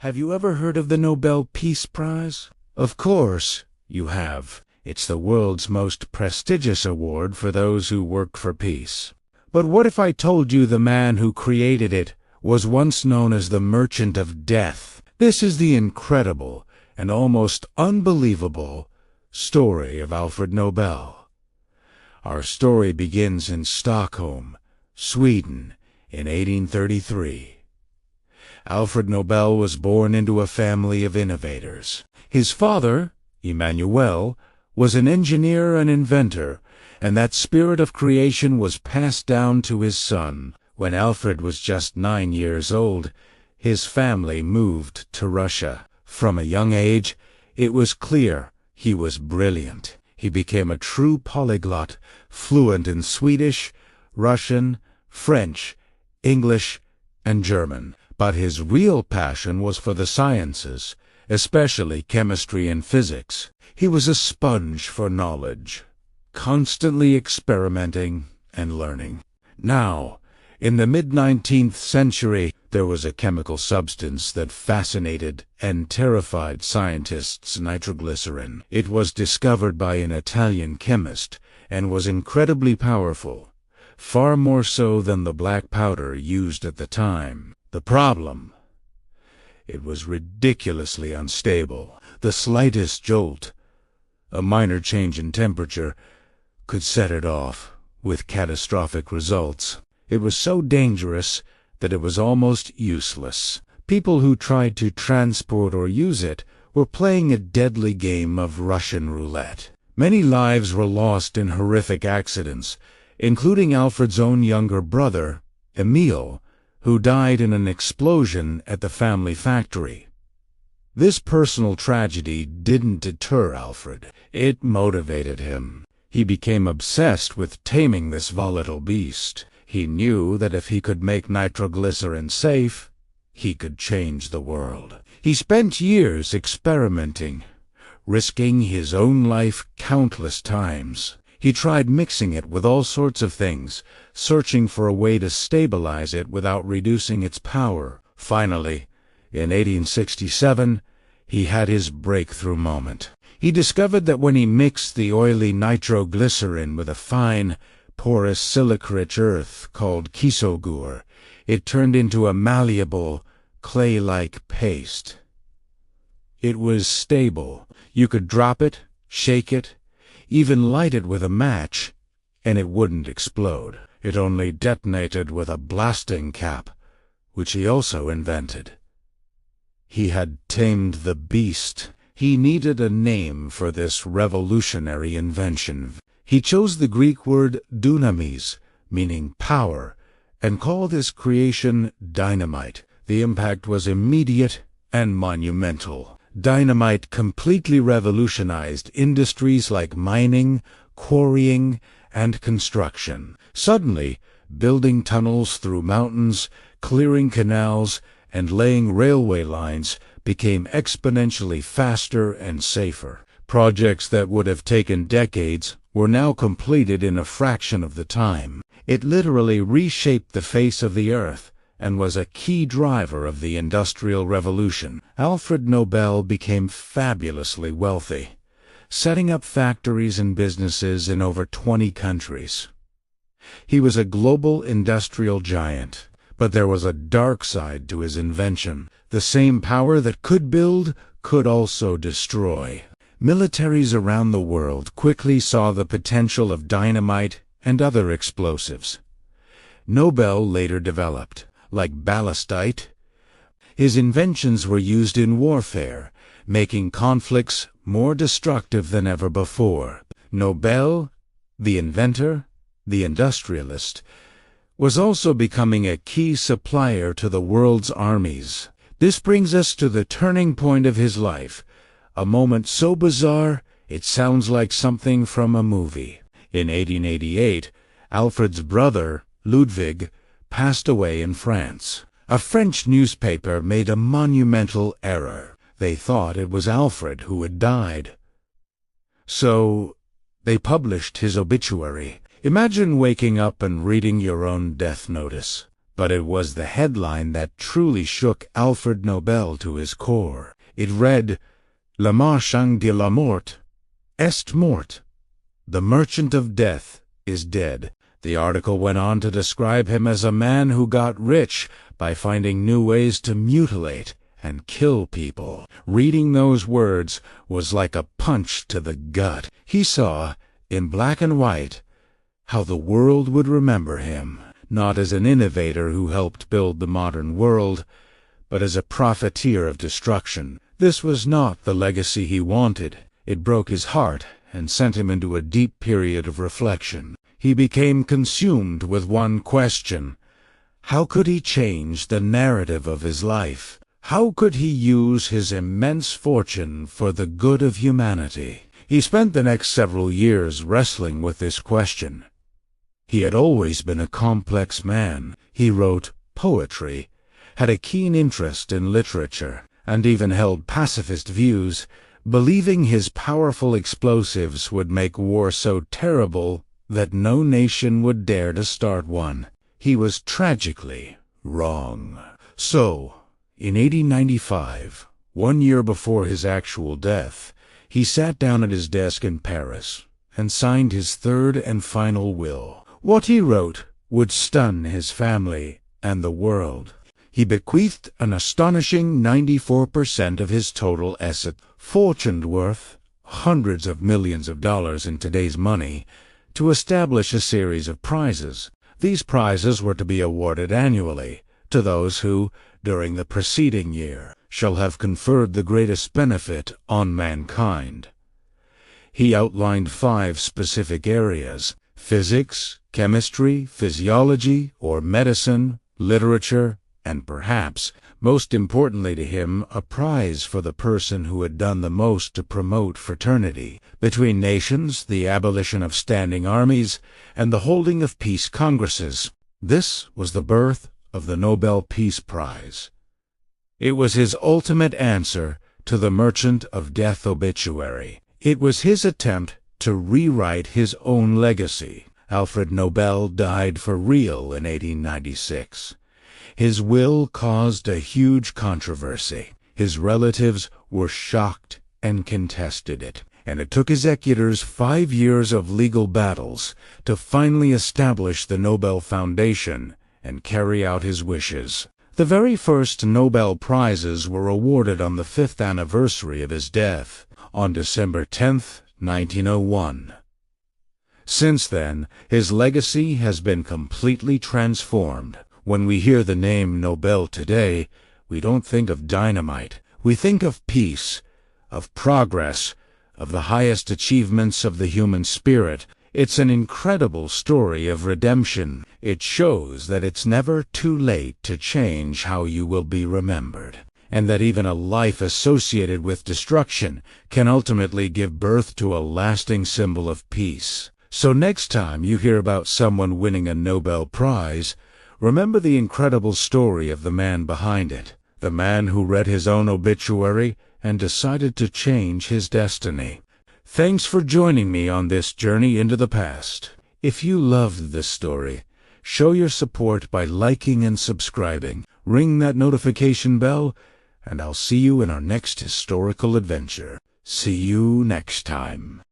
Have you ever heard of the Nobel Peace Prize? Of course, you have. It's the world's most prestigious award for those who work for peace. But what if I told you the man who created it was once known as the Merchant of Death? This is the incredible and almost unbelievable story of Alfred Nobel. Our story begins in Stockholm, Sweden, in 1833. Alfred Nobel was born into a family of innovators. His father, Emmanuel, was an engineer and inventor, and that spirit of creation was passed down to his son. When Alfred was just 9 years old, his family moved to Russia. From a young age, it was clear he was brilliant. He became a true polyglot, fluent in Swedish, Russian, French, English, and German. But his real passion was for the sciences, especially chemistry and physics. He was a sponge for knowledge, constantly experimenting and learning. Now, in the mid-19th century, there was a chemical substance that fascinated and terrified scientists: nitroglycerin. It was discovered by an Italian chemist and was incredibly powerful, far more so than the black powder used at the time. The problem: it was ridiculously unstable. The slightest jolt, a minor change in temperature, could set it off, with catastrophic results. It was so dangerous that it was almost useless. People who tried to transport or use it were playing a deadly game of Russian roulette. Many lives were lost in horrific accidents, including Alfred's own younger brother, Emil, who died in an explosion at the family factory. This personal tragedy didn't deter Alfred. It motivated him. He became obsessed with taming this volatile beast. He knew that if he could make nitroglycerin safe, he could change the world. He spent years experimenting, risking his own life countless times. He tried mixing it with all sorts of things, searching for a way to stabilize it without reducing its power. Finally, in 1867, he had his breakthrough moment. He discovered that when he mixed the oily nitroglycerin with a fine, porous silica-rich earth called kisogur, it turned into a malleable, clay-like paste. It was stable. You could drop it, shake it, even light it with a match, and it wouldn't explode. It only detonated with a blasting cap, which he also invented. He had tamed the beast. He needed a name for this revolutionary invention. He chose the Greek word dynamis, meaning power, and called his creation dynamite. The impact was immediate and monumental. Dynamite completely revolutionized industries like mining, quarrying, and construction. Suddenly, building tunnels through mountains, clearing canals, and laying railway lines became exponentially faster and safer. Projects that would have taken decades were now completed in a fraction of the time. It literally reshaped the face of the earth and was a key driver of the Industrial Revolution. Alfred Nobel became fabulously wealthy, setting up factories and businesses in over 20 countries. He was a global industrial giant, but there was a dark side to his invention. The same power that could build could also destroy. Militaries around the world quickly saw the potential of dynamite and other explosives. Nobel later developed, like ballistite. His inventions were used in warfare, making conflicts more destructive than ever before. Nobel, the inventor, the industrialist, was also becoming a key supplier to the world's armies. This brings us to the turning point of his life, a moment so bizarre it sounds like something from a movie. In 1888, Alfred's brother, Ludwig, passed away in France. A French newspaper made a monumental error. They thought it was Alfred who had died. So they published his obituary. Imagine waking up and reading your own death notice. But it was the headline that truly shook Alfred Nobel to his core. It read, Le marchand de la mort est mort. The merchant of death is dead. The article went on to describe him as a man who got rich by finding new ways to mutilate and kill people. Reading those words was like a punch to the gut. He saw, in black and white, how the world would remember him, not as an innovator who helped build the modern world, but as a profiteer of destruction. This was not the legacy he wanted. It broke his heart and sent him into a deep period of reflection. He became consumed with one question. How could he change the narrative of his life? How could he use his immense fortune for the good of humanity? He spent the next several years wrestling with this question. He had always been a complex man. He wrote poetry, had a keen interest in literature, and even held pacifist views, believing his powerful explosives would make war so terrible that no nation would dare to start one. He was tragically wrong. So, in 1895, 1 year before his actual death, he sat down at his desk in Paris and signed his third and final will. What he wrote would stun his family and the world. He bequeathed an astonishing 94% of his total asset, fortune worth hundreds of millions of dollars in today's money, to establish a series of prizes. These prizes were to be awarded annually to those who, during the preceding year, shall have conferred the greatest benefit on mankind. He outlined 5 specific areas: physics, chemistry, physiology or medicine, literature, and perhaps, most importantly to him, a prize for the person who had done the most to promote fraternity between nations, the abolition of standing armies, and the holding of peace congresses. This was the birth of the Nobel Peace Prize. It was his ultimate answer to the merchant of death obituary. It was his attempt to rewrite his own legacy. Alfred Nobel died for real in 1896. His will caused a huge controversy. His relatives were shocked and contested it, and it took executors 5 years of legal battles to finally establish the Nobel Foundation and carry out his wishes. The very first Nobel Prizes were awarded on the 5th anniversary of his death, on December 10, 1901. Since then, his legacy has been completely transformed. When we hear the name Nobel today, we don't think of dynamite. We think of peace, of progress, of the highest achievements of the human spirit. It's an incredible story of redemption. It shows that it's never too late to change how you will be remembered, and that even a life associated with destruction can ultimately give birth to a lasting symbol of peace. So next time you hear about someone winning a Nobel Prize, remember the incredible story of the man behind it, the man who read his own obituary and decided to change his destiny. Thanks for joining me on this journey into the past. If you loved this story, show your support by liking and subscribing. Ring that notification bell, and I'll see you in our next historical adventure. See you next time.